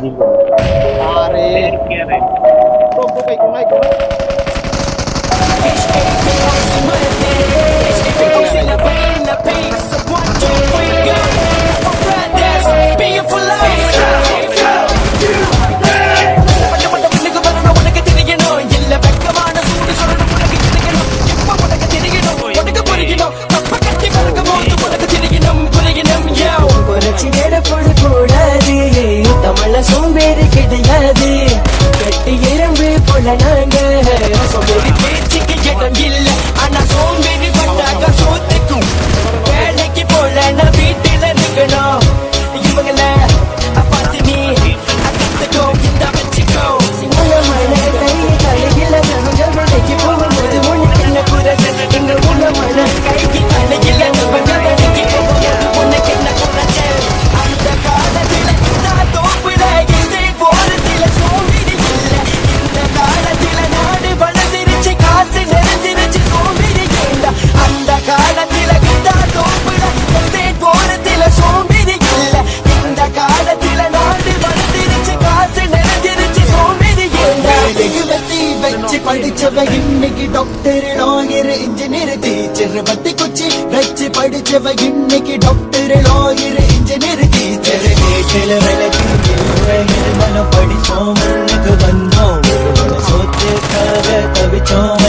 ยิงผมअरेเคลียร์เลย go back go back சோம்பேறி கிடையாது கட்டி எறும்பு போல நாங்க சோம்பேறி பேச்சுக்கு இடம் இல்ல ஆனா சோம்பேறி பட்டாக்க சோத்துக்கும் வேலைக்கு போல நான் வீட்டுல இருக்கணும் இவங்கள பார்த்து நீ அக்கத்துக்கோ இந்த வச்சுக்கோ சிங்களமான கை தலையில கொஞ்சம் வேலைக்கு போகும்போது உனக்கு என்ன குறைச்ச எங்க உலமான கைக்கு தலையில கொஞ்சம் வேலைக்கு போகும்போது உனக்கு என்ன குறைச்ச அந்த காலத்துல நான் தோப்புல படிச்சவ இன்னைக்கு டாக்டர் லாயர் இன்ஜினியர் டீச்சர் பத்தி குச்சி வச்சு படிச்சவ இன்னைக்கு டாக்டர் லாயர் இன்ஜினியர் டீச்சர் வீட்டில் விளக்கு படிச்சோம் வந்தோம் சொத்துக்காக தவிச்சோம்